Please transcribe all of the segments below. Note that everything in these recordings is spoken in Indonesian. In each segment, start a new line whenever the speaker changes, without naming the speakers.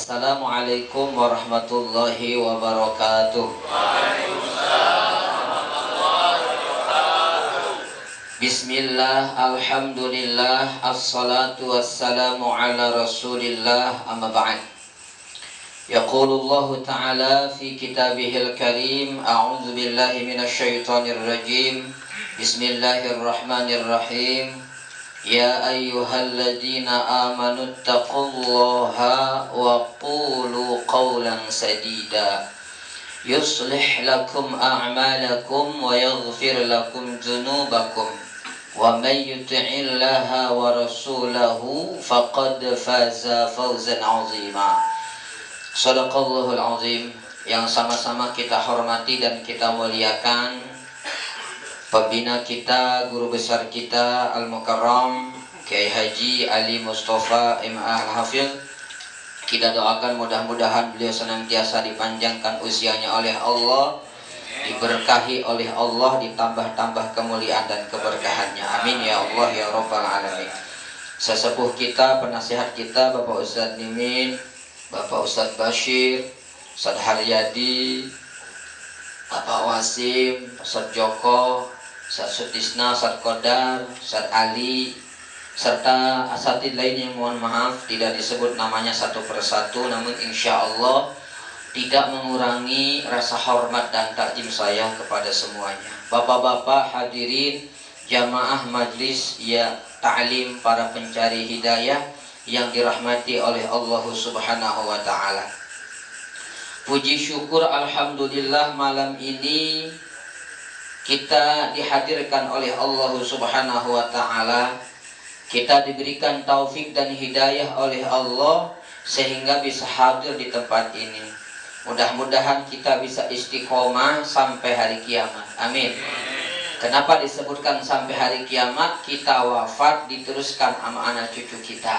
Assalamualaikum warahmatullahi wabarakatuh. Bismillah, alhamdulillah, assalatu wassalamu ala rasulillah, amma ba'd. Yaqulullahu ta'ala fi kitabihil karim, a'udzu billahi minasyaitonir rajim. Bismillahirrahmanirrahim. Ya ayyuhalladzina amanu taqullaha wa qulu qawlan sadida yuslih lakum a'malakum wa yaghfir lakum dzunubakum wa may yuti'illaha wa rasulahu faqad faza fawzan 'azima. Shadaqallahul 'azim. Yang sama-sama kita hormati dan kita muliakan pembina kita, guru besar kita Al-Mukarram Kiai Haji Ali Mustafa M.A. Al-Hafidh. Kita doakan mudah-mudahan beliau senantiasa dipanjangkan usianya oleh Allah, diberkahi oleh Allah, ditambah-tambah kemuliaan dan keberkahannya. Amin ya Allah ya Rabbal Alamin. Sesepuh kita, penasihat kita, Bapak Ustadz Nimin, Bapak Ustadz Bashir, Ustadz Haryadi, Bapak Wasim, Ustadz Joko, Ustadz Sutisna, Ustadz Kodar, Ustadz Ali, serta asatid lainnya yang mohon maaf tidak disebut namanya satu persatu, namun insya Allah tidak mengurangi rasa hormat dan takjim saya kepada semuanya. Bapak-bapak hadirin jamaah majlis ya ta'lim, para pencari hidayah yang dirahmati oleh Allah Subhanahu wa ta'ala. Puji syukur alhamdulillah, malam ini kita dihadirkan oleh Allah Subhanahu wa ta'ala. Kita diberikan taufik dan hidayah oleh Allah sehingga bisa hadir di tempat ini. Mudah-mudahan kita bisa istiqomah sampai hari kiamat. Amin. Kenapa disebutkan sampai hari kiamat? Kita wafat diteruskan sama anak cucu kita.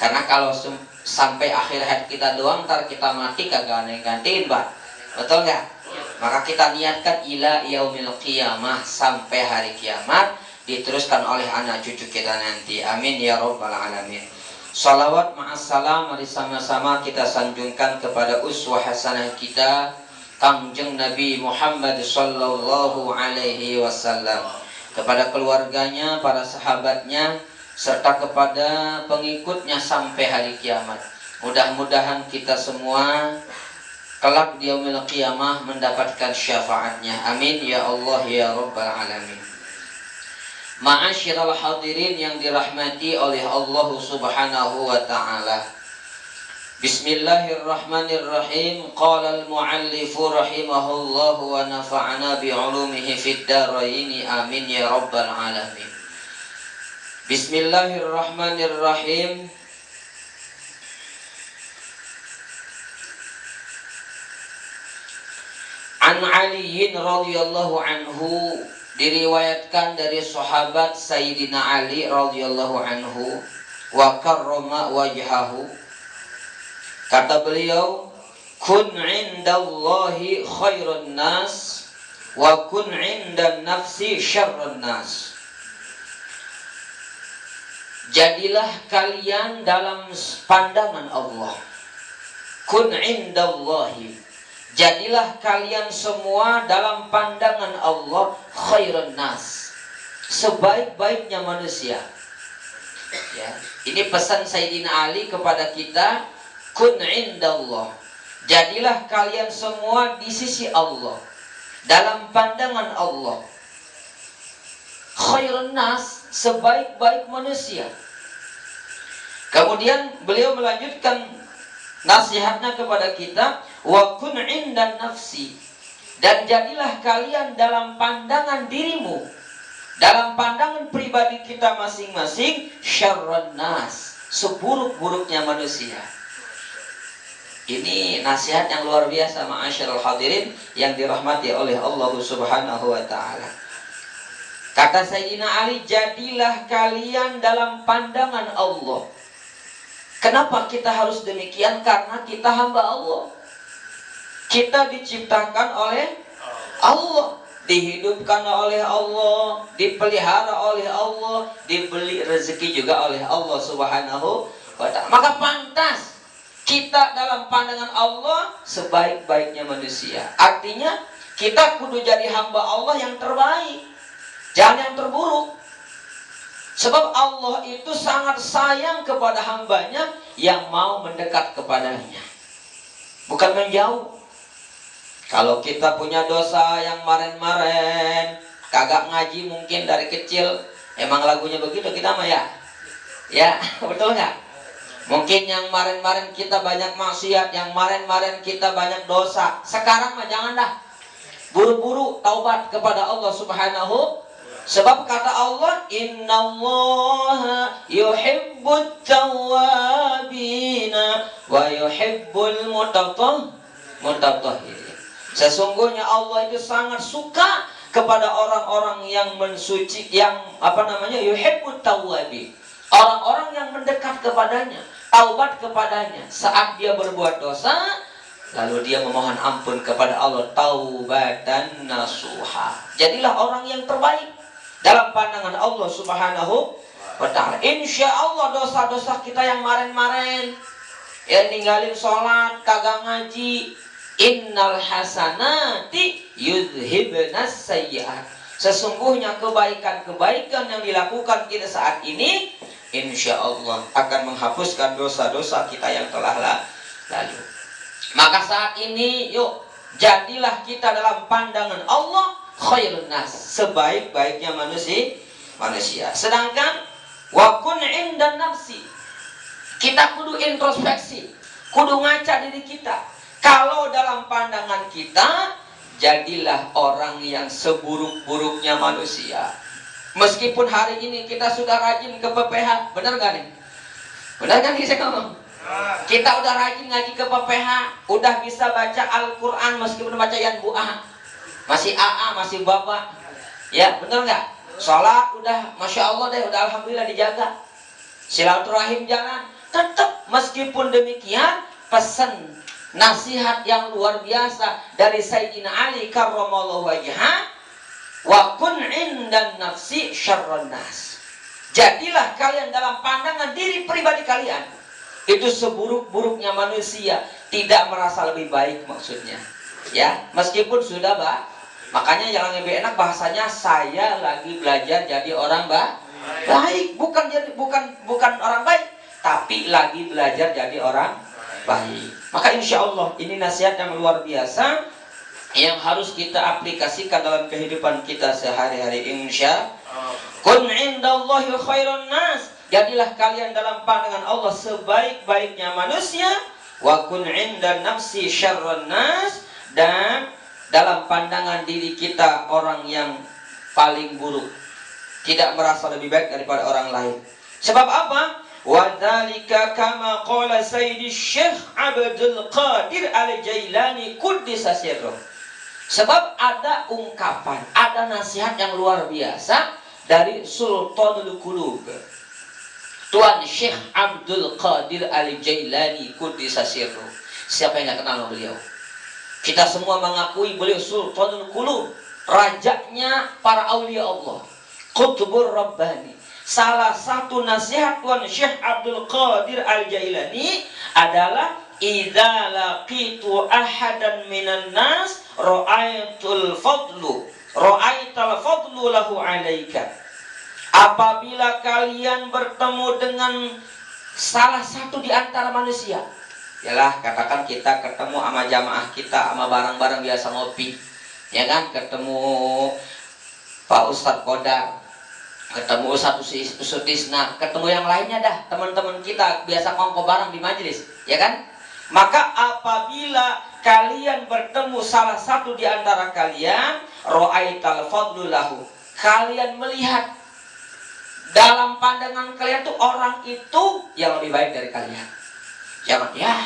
Karena kalau sampai akhir hayat kita doang, ntar kita mati kagak ada yang gantiin, Pak. Betul nggak? Maka kita niatkan ila yaumil qiyamah, sampai hari kiamat diteruskan oleh anak cucu kita nanti. Amin ya Rabbal Alamin. Salawat ma'assalam, mari sama-sama kita sanjungkan kepada uswah hasanah kita, Kangjeng Nabi Muhammad sallallahu alaihi wasallam, kepada keluarganya, para sahabatnya, serta kepada pengikutnya sampai hari kiamat. Mudah-mudahan kita semua kelak di yaumil qiyamah mendapatkan syafaatnya. Amin ya Allah ya Rabbal Alamin. Ma'asyiral hadirin yang dirahmati oleh Allah Subhanahu wa ta'ala. Bismillahirrahmanirrahim. Qala al-muallifu rahimahullah wa nafa'ana bi'ulumihi fid daraini. Amin ya Rabbal Alamin. Bismillahirrahmanirrahim. An Aliin radhiyallahu anhu, diriwayatkan dari sahabat Sayyidina Ali radhiyallahu anhu, wa karrama wajhahu, kata beliau, kun indallahi khairun nas wa kun indan nafsi syarrun nas. Jadilah kalian dalam pandangan Allah. Kun indallahi, jadilah kalian semua dalam pandangan Allah khairun nas, sebaik-baiknya manusia. Ya, ini pesan Sayyidina Ali kepada kita. Kun indallah, jadilah kalian semua di sisi Allah, dalam pandangan Allah khairun nas, sebaik-baik manusia. Kemudian beliau melanjutkan nasihatnya kepada kita, wa kun indan nafsi, dan jadilah kalian dalam pandangan dirimu, dalam pandangan pribadi kita masing-masing, syarrun nas, seburuk-buruknya manusia. Ini nasihat yang luar biasa, ma'asyiral hadirin yang dirahmati oleh Allah Subhanahu wa ta'ala. Kata Sayyidina Ali, jadilah kalian dalam pandangan Allah. Kenapa kita harus demikian? Karena kita hamba Allah. Kita diciptakan oleh Allah, dihidupkan oleh Allah, dipelihara oleh Allah, dibeli rezeki juga oleh Allah Subhanahu wa ta'ala. Maka pantas kita dalam pandangan Allah sebaik-baiknya manusia. Artinya kita kudu jadi hamba Allah yang terbaik, jangan yang terburuk. Sebab Allah itu sangat sayang kepada hambanya yang mau mendekat kepadanya, bukan menjauh. Kalau kita punya dosa yang maren-maren, kagak ngaji mungkin dari kecil, emang lagunya begitu kita mah ya. Ya, betul nggak? Mungkin yang kemarin-kemarin kita banyak maksiat, yang kemarin-kemarin kita banyak dosa. Sekarang mah jangan dah. Buru-buru taubat kepada Allah Subhanahu. Sebab kata Allah, innallaha yuhibbut tawwabina wa yuhibbul mutatahhirin. Sesungguhnya Allah itu sangat suka kepada orang-orang yang mensuci, yang yuhibbut tawwabin. Orang-orang yang mendekat kepadanya, taubat kepadanya saat dia berbuat dosa, lalu dia memohon ampun kepada Allah, taubatan nasuha. Jadilah orang yang terbaik dalam pandangan Allah Subhanahu wa ta'ala. Insya Allah dosa-dosa kita yang kemarin-kemarin, yang ninggalin sholat, kagak ngaji, innal hasanati yudhibnas sayyi'at. Sesungguhnya kebaikan-kebaikan yang dilakukan kita saat ini, insya Allah akan menghapuskan dosa-dosa kita yang telah lalu. Maka saat ini yuk, jadilah kita dalam pandangan Allah khairun nas, sebaik-baiknya manusia. Sedangkan wa kun indan nafsi, kita kudu introspeksi, kudu ngaca diri kita. Kalau dalam pandangan kita, jadilah orang yang seburuk-buruknya manusia. Meskipun hari ini kita sudah rajin ke PPH, benar gak nih? Benar kan saya ngomong? Kita udah rajin ngaji ke PPH, udah bisa baca Al-Quran meskipun baca Yan Bu'ah, masih AA, masih Bapak. Ya, benar gak? Sholat udah, Masya Allah deh, udah Alhamdulillah dijaga. Silaturahim jalan. Tetap meskipun demikian, pesan nasihat yang luar biasa dari Sayyidina Ali karramallahu wajhah, wa kun indan nafsi syarrun nas. Jadilah kalian dalam pandangan diri pribadi kalian itu seburuk-buruknya manusia, tidak merasa lebih baik maksudnya. Ya, meskipun sudah makanya yang lebih enak bahasanya, saya lagi belajar jadi orang baik, bukan orang baik, tapi lagi belajar jadi orang baik. Maka insya Allah ini nasihat yang luar biasa yang harus kita aplikasikan dalam kehidupan kita sehari-hari. Insya kun indallahi khairun nas, jadilah kalian dalam pandangan Allah sebaik-baiknya manusia. Wa kun indan nafsi syarrun nas, dan dalam pandangan diri kita orang yang paling buruk, tidak merasa lebih baik daripada orang lain. Sebab apa? Wa dzalika kama qala Sayyidi Syekh Abdul Qadir Al-Jailani quddisa sirruh. Sebab ada ungkapan, ada nasihat yang luar biasa dari Sultanul Qulub, Tuan Syekh Abdul Qadir Al-Jailani quddisa sirruh. Siapa yang gak kenal beliau? Kita semua mengakui beliau Sultanul Qulub, rajanya para aulia Allah, Qutbur Rabbani. Salah satu nasihat Tuan Syekh Abdul Qadir Al-Jailani adalah, idza laqitu ahadan minan nas ra'aital fadlu lahu alaika. Apabila kalian bertemu dengan salah satu di antara manusia, yalah katakan kita ketemu sama jamaah kita, sama barang-barang biasa ngopi, ya kan, ketemu Pak Ustadz Kodar, ketemu Ustadz Sutisna, ketemu yang lainnya dah, teman-teman kita biasa ngongko bareng di majelis, ya kan? Maka apabila kalian bertemu salah satu di antara kalian, ra'aital fadlu lahu, kalian melihat dalam pandangan kalian tuh orang itu yang lebih baik dari kalian. Jangan ya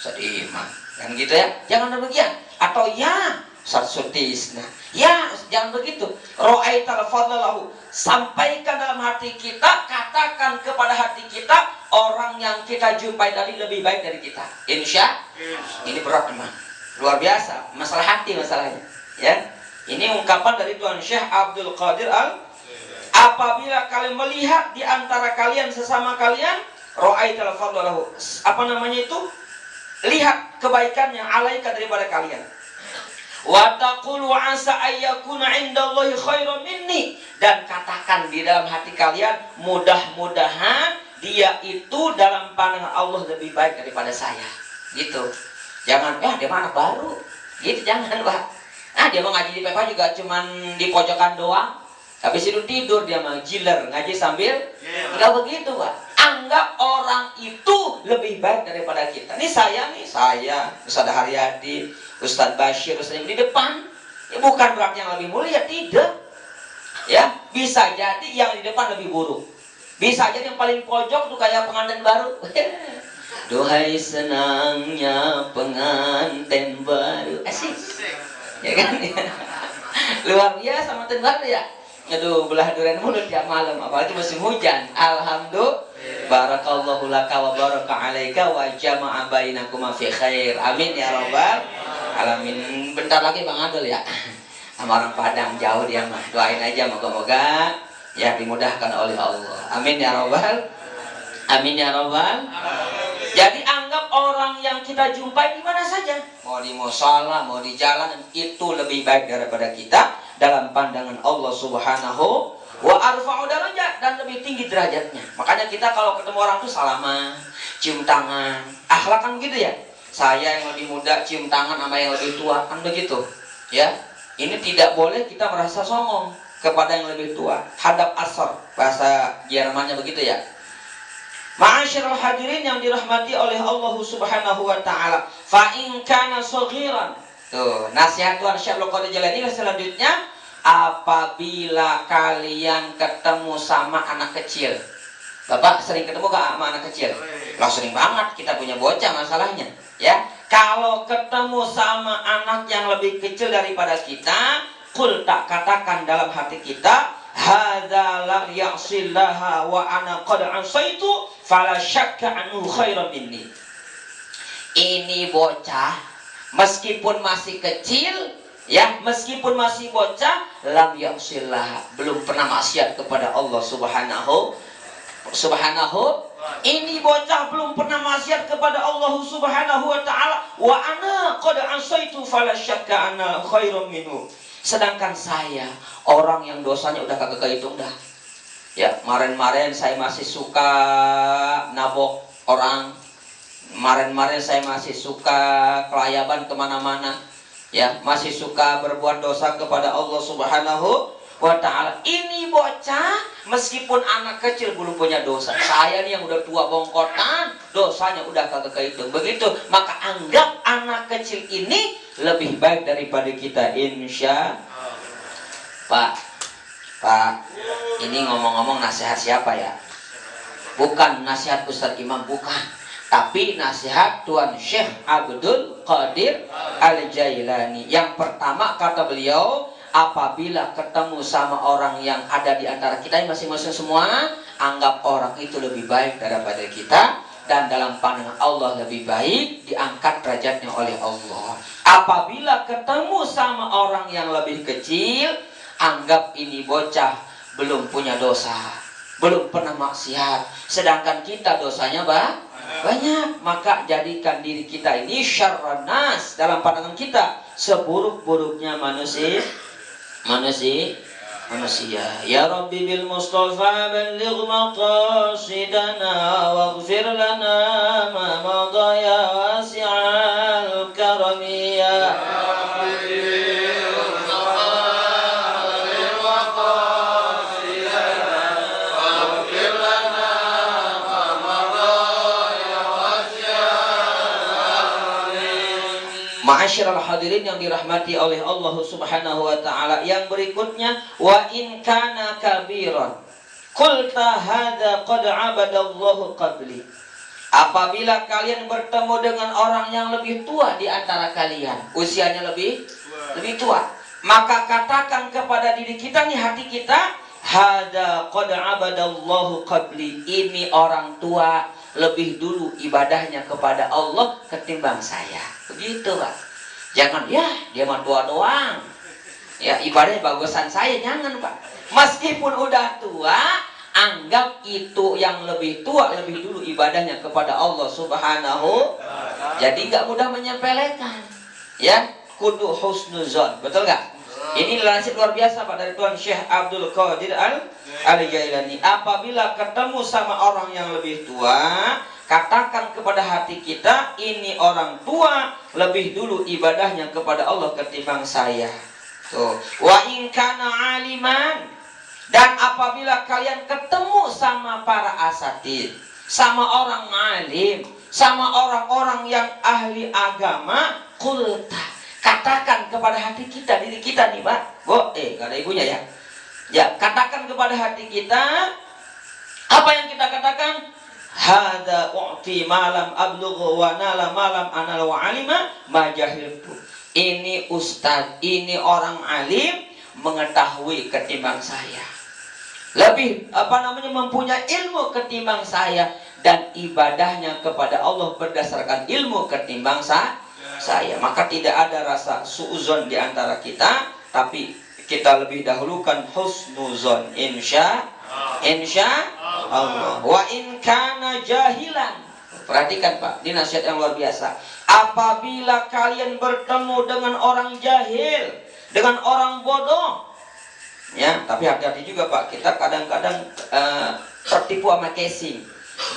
sedih mah, kan gitu ya, jangan demikian. Atau ya Sutisna, ya jangan begitu. Ra'aital fadlu lahu, sampaikan dalam hati kita, katakan kepada hati kita, orang yang kita jumpai tadi lebih baik dari kita. Insya ini berat memang, luar biasa masalah hati masalahnya. Ya, ini ungkapan dari Tuan Syekh Abdul Qadir apabila kalian melihat di antara kalian sesama kalian, ra'aital fadlu lahu, apa namanya itu,
lihat kebaikannya alaika daripada kalian. Wa taqulu asa ayyakuna indallahi khairan minni, dan katakan di dalam hati kalian, mudah-mudahan dia itu dalam pandangan Allah lebih baik daripada saya. Gitu. Jangan, dia mah anak baru. Gitu jangan, Pak. Dia mau ngaji di PPA juga cuman di pojokan doang. Habis itu tidur dia mah jiler, ngaji sambil enggak begitu, Pak. Anggap orang itu lebih baik daripada kita. Saya, Ustaz Haryadi, Ustaz Bashir, Ustaz di depan. Bukan berarti yang lebih mulia, tidak. Ya, bisa jadi yang di depan lebih buruk. Bisa jadi yang paling pojok tuh kayak pengantin baru. Duhai senangnya pengantin baru. Asik. Ya kan? Luar biasa pengantin baru ya. Aduh, belah durian mulut tiap malam, apalagi musim hujan. Alhamdulillah. Barakallahu laka wa baraka alaika wa jama'a bainakuma fi khair. Amin ya rabbal alamin. Bentar lagi Bang Adul ya. Sama orang Padang jauh dia mah. Doain aja moga-moga ya dimudahkan oleh Allah. Amin ya rabbal. Amin ya rabbal. Jadi anggap orang yang kita jumpai di mana saja, mau di musala, mau di jalan, itu lebih baik daripada kita dalam pandangan Allah Subhanahu wa arfa'u darajat, dan lebih tinggi derajatnya. Makanya kita kalau ketemu orang tuh salaman, cium tangan. Akhlak kan begitu ya. Saya yang lebih muda cium tangan sama yang lebih tua, kan begitu. Ya. Ini tidak boleh kita merasa songong kepada yang lebih tua. Hadap asar, bahasa Jermannya begitu ya. Ma'asyiral hadirin yang dirahmati oleh Allah Subhanahu wa taala, fa in kana saghiran. Tuh, nasihat Tuhan Syekh Abdul Qadir Jailani selanjutnya, apabila kalian ketemu sama anak kecil. Bapak sering ketemu gak sama anak kecil? Lah sering banget, kita punya bocah masalahnya, ya. Kalau ketemu sama anak yang lebih kecil daripada kita, qul, tak katakan dalam hati kita, hadza lam ya'sillaha wa ana qad asaitu fala syakka anhu khairan minni. Ini bocah meskipun masih kecil, ya, meskipun masih bocah, lam ya'sillaha, belum pernah maksiat kepada Allah Subhanahu. Ini bocah belum pernah maksiat kepada Allah Subhanahu wa taala, wa ana qad asaitu fala syakka anna khairan minhu. Sedangkan saya orang yang dosanya udah kagak kehitung dah. Ya, kemarin saya masih suka nabok orang. Kemarin saya masih suka kelayaban kemana-mana. Ya, masih suka berbuat dosa kepada Allah Subhanahu wa ta'ala. Ini bocah meskipun anak kecil belum punya dosa. Saya nih yang udah tua bongkotan, dosanya udah kagak kehitung. Begitu, maka anggap anak kecil ini lebih baik daripada kita, insya. Pak, ini ngomong-ngomong nasihat siapa ya? Bukan nasihat Ustadz Imam, bukan. Tapi nasihat Tuan Syekh Abdul Qadir Al-Jailani. Yang pertama kata beliau, apabila ketemu sama orang yang ada di antara kita yang masing-masing semua, anggap orang itu lebih baik daripada kita, dan dalam pandangan Allah lebih baik, diangkat derajatnya oleh Allah. Apabila ketemu sama orang yang lebih kecil, anggap ini bocah belum punya dosa, belum pernah maksiat, sedangkan kita dosanya banyak. Maka jadikan diri kita ini syarran nas, dalam pandangan kita seburuk-buruknya manusia. Ya Rabbi bil Mustafa balligh maqasidana waghfir lana ma madha ya wasi'al karami ya Ma'asyiral hadirin yang dirahmati oleh Allah Subhanahu wa taala. Yang berikutnya, wa in kana kabiran qulta hadza qad 'abadallahu qabli. Apabila kalian bertemu dengan orang yang lebih tua di antara kalian, usianya lebih tua, maka katakan kepada diri kita nih, hati kita, hadza qad 'abadallahu qabli. Ini orang tua lebih dulu ibadahnya kepada Allah ketimbang saya. Begitu, Pak. Jangan, ya dia mah tua doang, ya ibadahnya bagusan saya. Jangan, Pak. Meskipun udah tua, anggap itu yang lebih tua lebih dulu ibadahnya kepada Allah Subhanahu. Jadi nggak mudah menyepelekan, ya. Kudu husnuzon, betul nggak? Ini nasihat luar biasa Pak dari Tuan Syekh Abdul Qadir Al-Jailani. Apabila ketemu sama orang yang lebih tua, katakan kepada hati kita, ini orang tua lebih dulu ibadahnya kepada Allah ketimbang saya. Tuh. Wa in kana aliman, dan apabila kalian ketemu sama para asatid, sama orang alim, sama orang-orang yang ahli agama, qulta, katakan kepada hati kita, diri kita nih Pak, gak ada ibunya ya. Ya, katakan kepada hati kita, apa yang kita katakan? Hada u'ti malam ablughu wa nala malam anal wa alima majahiltu. Ini ustaz, ini orang alim, mengetahui ketimbang saya. Lebih mempunyai ilmu ketimbang saya, dan ibadahnya kepada Allah berdasarkan ilmu ketimbang saya. Maka tidak ada rasa suuzon di antara kita, tapi kita lebih dahulukan husnuzon. Insya Allah. Wa in kana jahilan. Perhatikan Pak, ini nasihat yang luar biasa. Apabila kalian bertemu dengan orang jahil, dengan orang bodoh, ya, tapi hati-hati juga Pak, kita kadang-kadang tertipu sama casing.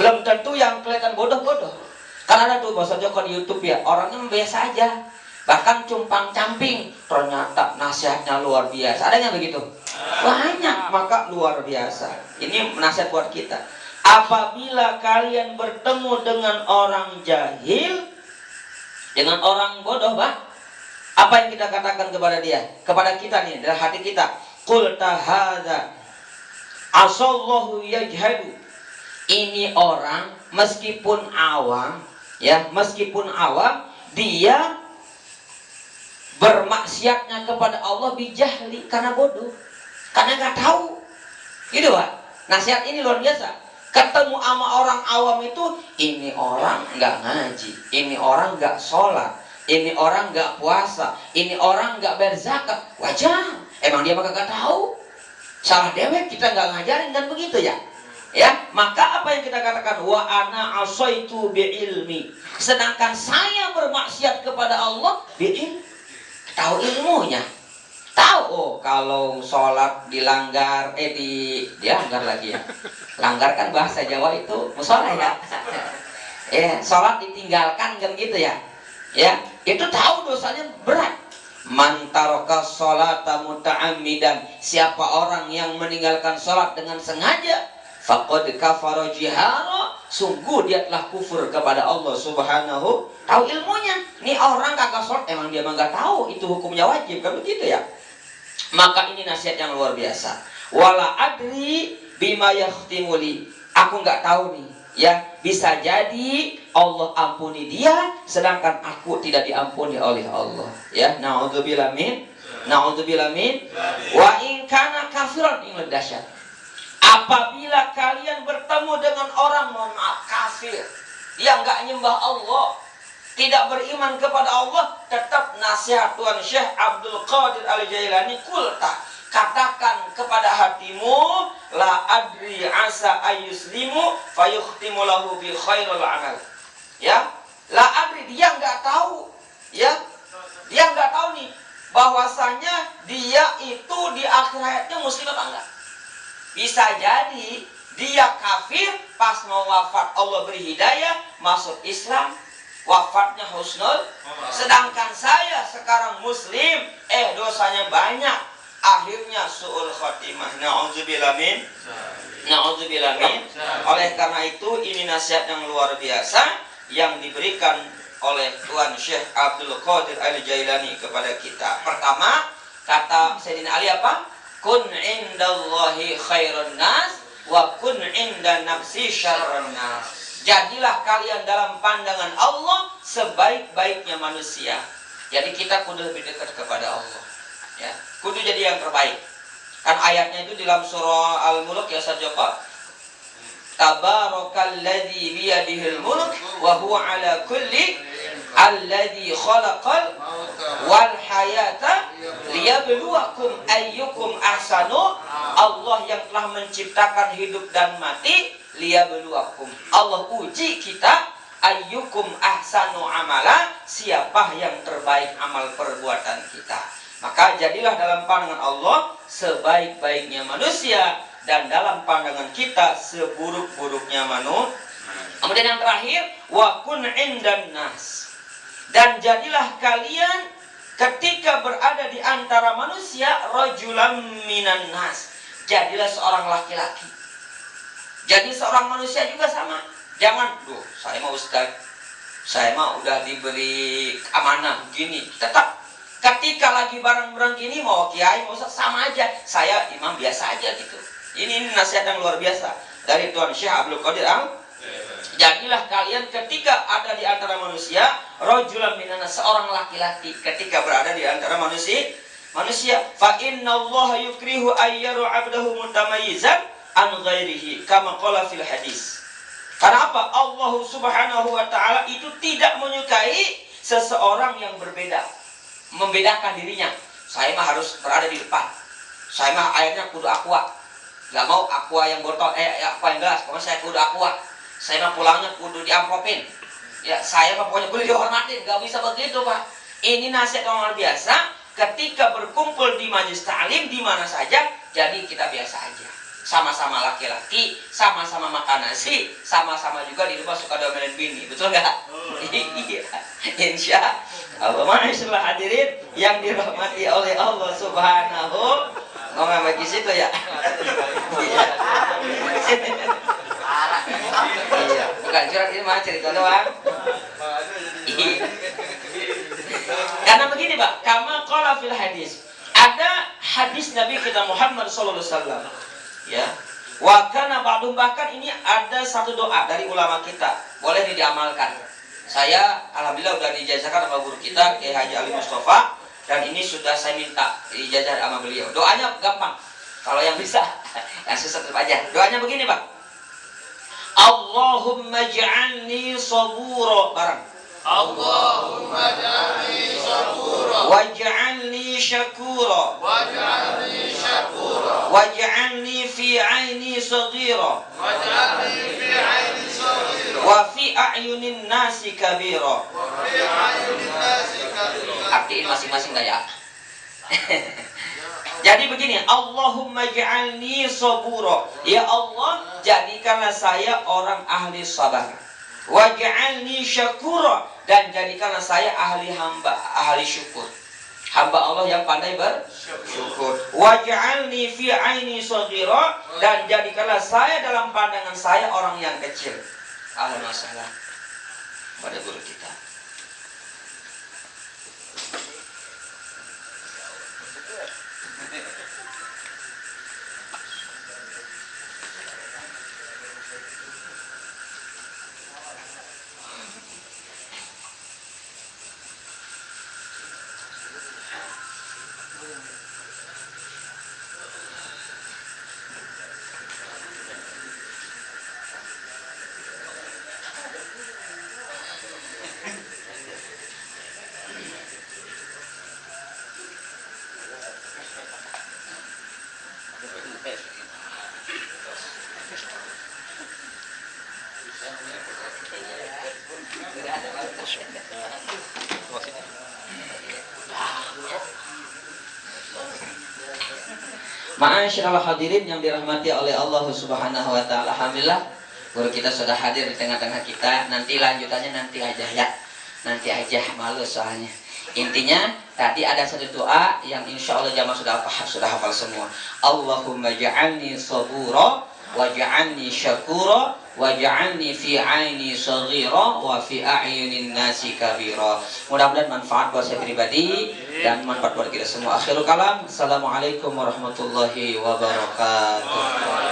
Belum tentu yang kelihatan bodoh-bodoh. Kan ada tuh bahasa Joko di YouTube ya, orangnya biasa aja, bahkan cumpang camping, ternyata nasihatnya luar biasa. Ada nggak begitu? Banyak, maka luar biasa. Ini nasihat buat kita. Apabila kalian bertemu dengan orang jahil, dengan orang bodoh, Pak, apa yang kita katakan kepada dia? Kepada kita nih, dalam hati kita. Qul tahadza asallahu yajhadu. Ini orang meskipun awam, ya, meskipun awam, dia bermaksiatnya kepada Allah bijahli, karena bodoh, karena nggak tahu. Gitu Pak. Nasihat ini luar biasa. Ketemu sama orang awam itu, ini orang nggak ngaji, ini orang nggak sholat, ini orang nggak puasa, ini orang nggak berzakat. Wajar, emang dia maka nggak tahu. Salah dewek, kita nggak ngajarin kan begitu ya. Ya, maka apa yang kita katakan, wa ana asaitu biilmi, sedangkan saya bermaksiat kepada Allah biilmi, tahu ilmunya, tahu kalau sholat dilanggar, dilanggar lagi ya, langgar kan bahasa Jawa itu musola ya, ya, sholat ditinggalkan kan gitu ya, ya, itu tahu dosanya berat. Man taraka sholata muta'ammidan, siapa orang yang meninggalkan sholat dengan sengaja, faqad kafara jihara, sungguh dia telah kufur kepada Allah Subhanahu. Tahu ilmunya. Ini orang kagak sholat, emang dia nggak tahu itu hukumnya wajib, kan begitu ya. Maka ini nasihat yang luar biasa. Wala adri bima yahtimuli, aku nggak tahu nih, ya, bisa jadi Allah ampuni dia, sedangkan aku tidak diampuni oleh Allah. Ya, naudzubillah min. Wa in kana kafiran, ini dahsyat. Apabila kalian bertemu dengan orang, mohon maaf, kafir, yang nggak nyembah Allah, tidak beriman kepada Allah, tetap nasihat Tuan Syekh Abdul Qadir Al-Jailani, kulta, katakan kepada hatimu, la adri asa ayuslimu fayukhtimu lahu bi khairul amal. Ya, la adri, dia nggak tahu, ya, dia nggak tahu nih bahwasanya dia itu di akhir hayatnya muslim apa enggak. Bisa jadi dia kafir, pas mau wafat Allah beri hidayah, masuk Islam, wafatnya husnul. Sedangkan saya sekarang muslim, dosanya banyak, akhirnya su'ul khatimah. Na'udzubillah min. Oleh karena itu, ini nasihat yang luar biasa yang diberikan oleh Tuan Syekh Abdul Qadir Al-Jailani kepada kita. Pertama, kata Sayyidina Ali apa? Kun indallahi khairun nas wa kun inda nafsi syarrun nas. Jadilah kalian dalam pandangan Allah sebaik-baiknya manusia. Jadi kita kudu lebih dekat kepada Allah, ya. Kudu jadi yang terbaik. Kan ayatnya itu di dalam surah Al-Mulk ya Ustaz Joko. Tabarakalladzi biyadihil mulk wa huwa ala kulli alladzi khalaqal wal hayata liyabluwakum ayyukum ahsanu Allah yang telah menciptakan hidup dan mati, liyabluwakum. Allah uji kita, ayyukum ahsanu amala, siapa yang terbaik amal perbuatan kita. Maka jadilah dalam pandangan Allah sebaik-baiknya manusia, dan dalam pandangan kita seburuk-buruknya manusia. Kemudian yang terakhir, wa kun indan nas, dan jadilah kalian ketika berada di antara manusia rajulan minan nas, jadilah seorang laki-laki. Jadi seorang manusia juga sama. Jangan, saya mau ustaz, saya mah udah diberi amanah gini. Tetap ketika lagi bareng-bareng gini, mau kiai mau ustaz sama aja. Saya imam biasa aja gitu. Ini nasihat yang luar biasa dari Tuan Syekh Abdul Qadir Al. Jadilah kalian ketika ada di antara manusia rajulan minan nas, seorang laki-laki ketika berada di antara manusia. Fa innallaha yukrihu ayyaru 'abdahu mutamayyizan an ghairihi kama qala fil hadis. Karena apa? Allah Subhanahu wa taala itu tidak menyukai seseorang yang berbeda, membedakan dirinya. Saya mah harus berada di depan. Saya mah airnya kudu aqua. Gak mau aqua yang botol, aqua yang gelas. Pokoknya saya kudu aqua. Saya mah pulangnya kudu diamplopin. Ya, saya mah pokoknya kudu dihormatin. Gak bisa begitu, Pak. Ini nasihat orang biasa. Ketika berkumpul di majelis ta'lim di mana saja, jadi kita biasa aja. Sama-sama laki-laki, sama-sama makan nasi, sama-sama juga di rumah suka domelin bini. Betul nggak? Iya. Insya Allah. Masyaallah hadirin yang dirahmati oleh Allah Subhanahu. Ngomong bagi situ ya. Iya. Iya. Bukan curhat, ini mah cerita doang. Iya. Karena begini, Pak, kama qala fil hadis. Ada hadis Nabi kita Muhammad sallallahu alaihi wasallam. Ya. Wa kana ba'dum, bahkan ini ada satu doa dari ulama kita. Boleh diamalkan. Saya alhamdulillah udah dijazakan sama guru kita Kiai Haji Ali Mustafa, dan ini sudah saya minta dijazah sama beliau. Doanya gampang. Kalau yang bisa, yang susah tetap aja. Doanya begini, Pak. Allahumma ja'alni sabura, bareng.
Allahumma ja'alni sabura
waj'alni syakura
waj'alni syakura
waj'alni fi 'aini saghira
waj'alni fi 'aini saghira
wa fi a'yunin nasi kabira.
wa fi 'ayunin nasi kabira.
Artiin masing-masing enggak ya? Jadi begini, Allahumma ja'alni sabura. Ya Allah, jadikanlah saya orang ahli sabar. Waj'alni syakura, dan jadikanlah saya ahli hamba, ahli syukur. Hamba Allah yang pandai bersyukur. Waj'alni fi 'aini saghira, dan jadikanlah saya dalam pandangan saya orang yang kecil. Ahlan wa sahlan pada guru kita. Ma'asyiral hadirin yang dirahmati oleh Allah Subhanahu wa taala. Alhamdulillah guru kita sudah hadir di tengah-tengah kita. Nanti lanjutannya nanti aja ya. Nanti aja, malu soalnya. Intinya tadi ada satu doa yang insya Allah jamaah sudah hafal semua. Allahumma ja'alni sabura waj'alni syakura waj'alni fi 'aini saghira wa fi a'yunin nasi kabira. Mudah-mudahan manfaat buat saya pribadi dan manfaat buat kita semua. Akhirul kalam, assalamualaikum warahmatullahi wabarakatuh.